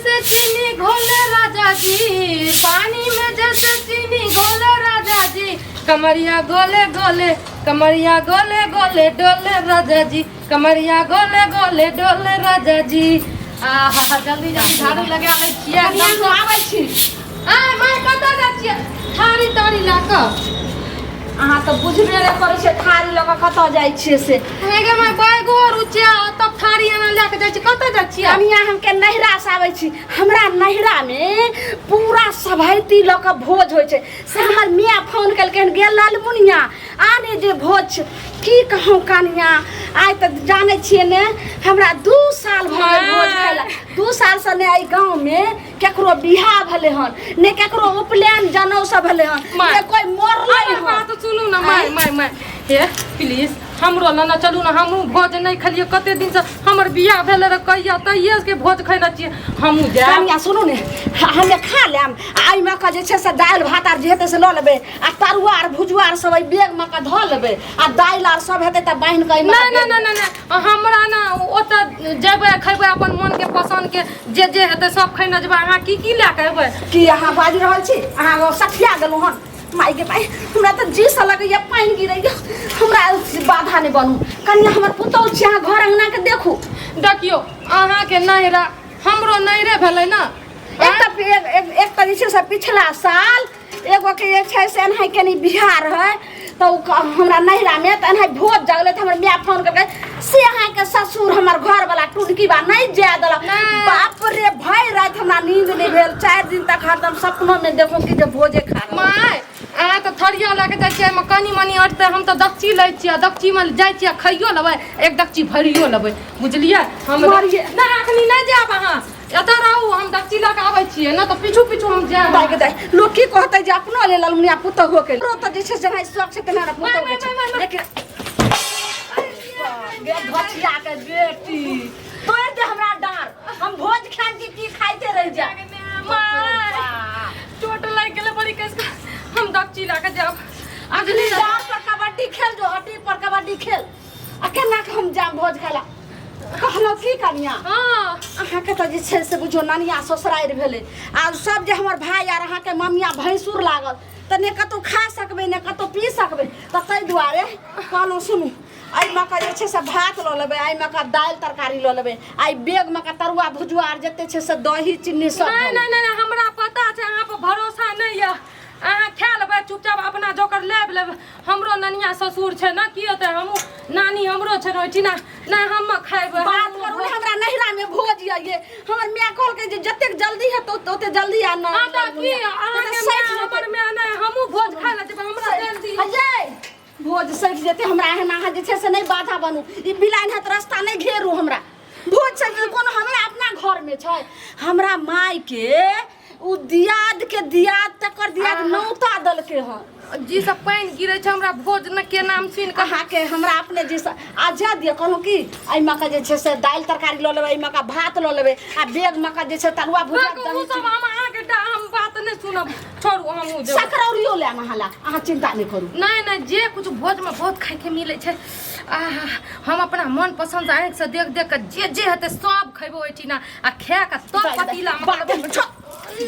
जैसे चीनी घोले राजा जी, पानी में जैसे चीनी घोले राजा जी, कमरिया गोले गोले, कमरिया गोले गोले डोले राजा जी, कमरिया गोले गोले डोले राजा जी। आहा जल्दी जल्दी झाड़ू लगा ले छिया एकदम आबै छी। आ मैं कतऽ जा छियै थारी तारी ला कऽ? अहाँ तो बुझबे रे करै छै थारी लऽ कऽ कतऽ जाइ छियै से। हेगे मैं बैगो रुचिया तब थारी एना लए कऽ जाइ छी। कतऽ जा छियै? कनिया हमके नहिरा से आबै छी। हमरा नहिरा में पूरा सभैती लऽ कऽ भोज होइ छै से हमर मियाँ फोन केलकै गेल लालमुनिया आने जे भोज छै। की कहूँ कनिया आइ तऽ जानै छियै ने हमरा 2 साल भऽ गेल भोज खाइला। 2 साल से ने एहि गाँव में केकरो बियाह भेलै हन ने केकरो उपनयन जनौ सब भेलै हन ने कोई मरलै हन। बात सुनू ना माय हे प्लीज हमरो लाना चलू ना। हमहू भोज नहीं खलिए कते दिन से हमर बियाह भेले रे कहिया तइये के भोज खैना छिए। हमहू जा कनिया सुनू ने हमे खा लेम आई में का जे छै से दाल भात आर जे हेतै से ल लेबै आ तरुआ आर भुजुआ आर सब बैग में का ध लेबै आ दाल आर सब हेतै त बाहिन के ना हमरा ना ओत जेबै खैबै अपन मन के पसंद के जे हेतै सब खैना जेबै। अहाँ की ला के एबै? की अहाँ बाजि रहल छी? अहाँ सठिया गेलौ हन माई के भाई। हमरा त जी से लगैया पानी गिरैया। हमरा बाधा नहीं बनू। कनिया हमर पुतौह छी। अहाँ घर अंगना के देखू। देखियो अहाँ के नहिरा हमरो नहिरे भेलै ना। एक त जे छै से पिछला साल एगो के जे छै से एनाही कनी बिहार है तो हमरा नहिरा में त एनाही भोज जगले त हमर मियाँ फोन करके से अहाँ के ससुर हमर घर वाला टुनकी बा नहीं जाय देलक। बाप रे भाई रात हमरा नींद नहीं भेल। 4 दिन तक हरदम सपनों में देखो कि जे भोजे खा रहा। माय अहाँ तो थरिया लगे जाइ छियै में कनी मनी अटते हम तो दक्षी लै छियै। दक्षी में जाइ छियै खइयो लेबै एक दक्षी भरियो लेबै बुझलियै। हम ना अखनी नहीं जाब। अहाँ एतऽ रहू हम दक्षी लऽ के आबै छियै ना तो पीछू पीछू हम जाब। दाई दाई लोग की कहतै जे अपनो ले ललमुनिया पुतौह हो के तो जे छै से नहीं शौक से तेना पुतौह के छै। देख गे घचिया के बेटी तोय दे हमरा डार हम भोज खान की खाइते रह जा। चोट लग गेले बड़ी कस हम दक्षी लऽ के जाब। अगली डार पर कबड्डी खेल जो हटी पर कबड्डी खेल अकेला के हम जाम भोज खाला। कहलो की कनिया हां अहाँ के त जे छै से बुझो ननिया ससुराइर भेले आ सब जे हमर भाई आर अहाँ के मम्मिया भैंसुर लागल त ने कतो खा सकबे ने कतो पी सकबे त तै दुआरे कहलो सुनू आई में का जे छै से भात ल लेबे आई में का दाल तरकारी ल लेबे आई बेग में का तरुआ भुजुआ आर जते छै से दही चीनी सब। नहीं हमरा पता छै अहाँ पर भरोसा नहीं है। अहाँ खा लेबै चुपचाप अपना जोकर लेब लेब। हमरो ननिया ससुर छै ना की होतै हमहू नानी हमरो छै रोटी ना ना हम खाइबै। बात करू ने हमरा नहिरा में भोज ये हमर मियाँ कहल के जे जते जल्दी है तो ओते जल्दी आ ना हां त की अहाँ के हमर में ना हमहू भोज खाइ ले जेबै। हमरा जल्दी अजय भोज सज जेते हमरा एहना अहाँ जे छै से नहीं बाधा बनू। ई बिलाइन है त रास्ता नहीं घेरू। हमरा भोज सज कोनो हमरा अपना घर में छै। हमरा माई के उ दियाद के दियाद तकर दियाद नौता दल के ह जी सब पानी गिरै छै हमरा भोज न के नाम सुन के अहाँ के हमरा अपने जी आजाद दिया कहलो की आई में का जे छै से दाल तरकारी ल लेबै आई में का भात ल लेबै आ बेग में का जे छै तरुआ भुजा दही सब हम अहाँ के हम बात नहीं सुनब। छोड़ू हमहू जे सकरौरियो ले नहाला अहाँ चिंता नहीं करू। नहीं जे कुछ भोज में बहुत खाए के मिले छै। हम अपना मन पसंद आँख से देख देख के जे हेतै सब खैबो ओठी ना आ खा के तब पतीला में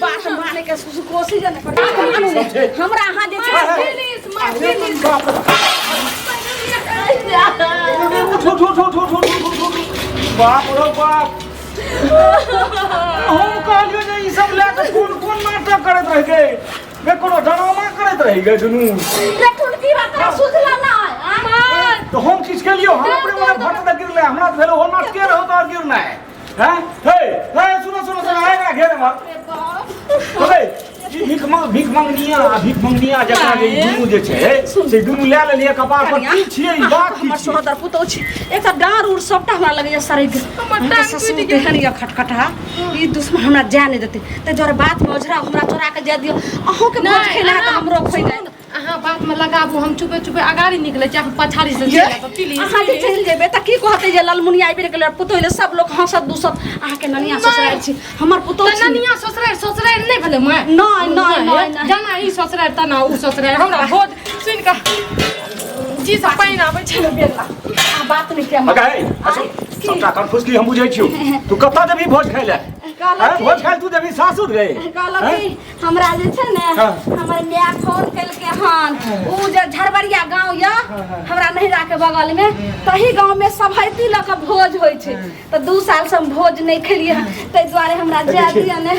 बात माने के कोशिश न कर। हमरा अहाँ जे छै बाप रे बाप हम कहलियो जे ई सब ले के कोन नाटक करत रह गए बे कोनो ड्रामा करत रह गए दुनू रे टुनकी बात सुझला ना है। तो हम किस के लियो हम अपने वाला भट द गिरले हमरा भेलो हो नाटक के रहो तो गिरना है हैं हे सुनो आएगा घेरे मत ओए भीख मंगनिया जकरा जे दुनू जे छै से दुनू ले लेलिए कपार पर की छियै ई बात की हमर सोहदर पुतौ छी एक डार उड़ सबटा हमरा लगैया सरै हमर ससुर केहन या खटखटा ई दुश्मन हमरा जाय नहीं देते त जरे बात में ओझरा हमरा चोरा के दे दियो अहो के भोज खैला त हमरो खैला। अहाँ बात में लगाबू हम चुपे आगाड़ी निकले छी पछाड़ी से चल प्लीज अहाँ जे चल जेबे त की कहते जे लालमुनिया आइबे गेल पुतौ ले सब लोग हंसत दुसत अहाँ के ननिया ससुराल छी हमर पुतौ छी। ननिया ससुराल नहीं भेले मैं नहीं जाना ई ससुराल तना उ ससुराल हमरा भोज सुन के जी सब पानी आबै छै बेला आ बात नहीं के मगा सबटा कंफ्यूज की हम बुझै छियो तू कत्ता जेबी भोज खाइले कहलक भोज खाए तू जब सासुर गए कहलक कि हमरा जे छै ने हमर माय फोन केलकै हन उ जे झरबरिया गांव य हमरा नहिरा के बगल में तही गांव में सभैती लक भोज होय छै त 2 साल से हम भोज नहीं खेलिए तै दुआरे हमरा जा दिया ने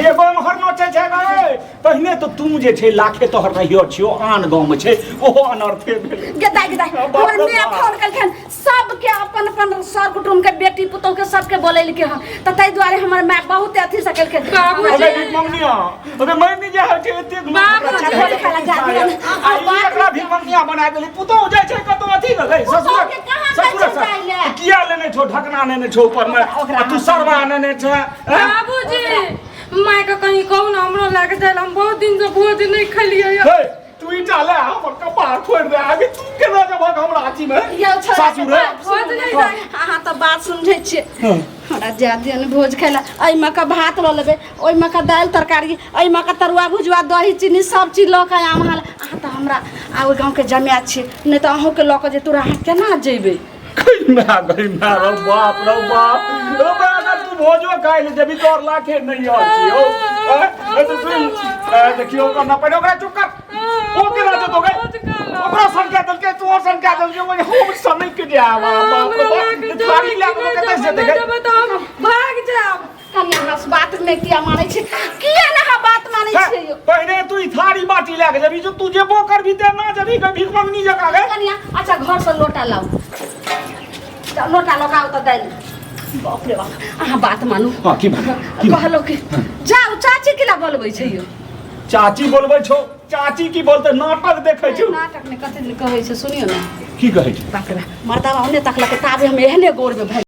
हे गांव हर नोचे छै गए पहिने तो तुम जे छै लाखे तोहर रहियो छियो आन गांव में छै ओहो अनर्थे भेल गदाई हमर माय फोन केलखन सबके अपन अपन सर कुटुम के बेटी पुतोह के सबके बोलैलकै हन त तै दुआरे हमर माय बहुत अथी से केलकै अबे भीख मंगनिया अबे मैं नहीं जा छै एते भोज खाला जा दिया आ एकरा भीख मंगनिया बना देली पुतोह जाय छै कतो अथी गए ससुर के कहां ससुर किया लेने छो ढकना लेने छो ऊपर में तू सरवा लेने छ बाबूजी माय के कहीं कहू ना हमरो लाग जाए हम बहुत दिन से भोज नहीं खलिए हे तू ई चाले हमर कपार फोड़ दे आगे तू केना जब हमरा आची में सासुर रे भोज नहीं जाए अहाँ त बात समझै छियै हमरा जा दिया ने भोज खाइला एहिमे का भात ल लेबै ओहिमे का दालि तरकारी एहिमे का तरुआ भुजवा दही चीनी सब चीज ल के आम हाल अहाँ त हमरा आ ओइ गांव के जमाया छी नहीं त अहूँ के ल के जे तोरा हाथ केना जेबै गई ना रो बाप अगर तू भोजो खाए ले जब तोर लाखे नहीं आछी हो तो सुन देखियो करना पड़े ओकरा चुप कर ओ केना जे तो गई ओकरा संख्या दल के तू संख्या दल के वो हम समय के जा बाप रे थारी लाग के कैसे देखे भाग जाओ कन्या हस बात में किया मानै छै किया ना हा बात मानै छै पहले तू ई थारी बाटी लाग जबी जो तू जेबो कर भी ते ना जबी के भीख मंगनी जका गए कन्या अच्छा घर से लोटा लाओ लोटा लगाओ त दाइल बाप रे बाप अहाँ बात मानू हां की बात कहलो कि जाओ चाची के ला बोलबै छै यो चाची बोलबै छौ चाची की बोलते नाटक देखै छौ नाटक में कते कहै छै सुनियो ना की कहै छै बाप रे मर्दावा ओने तकला के ताबे हम एहने गोर में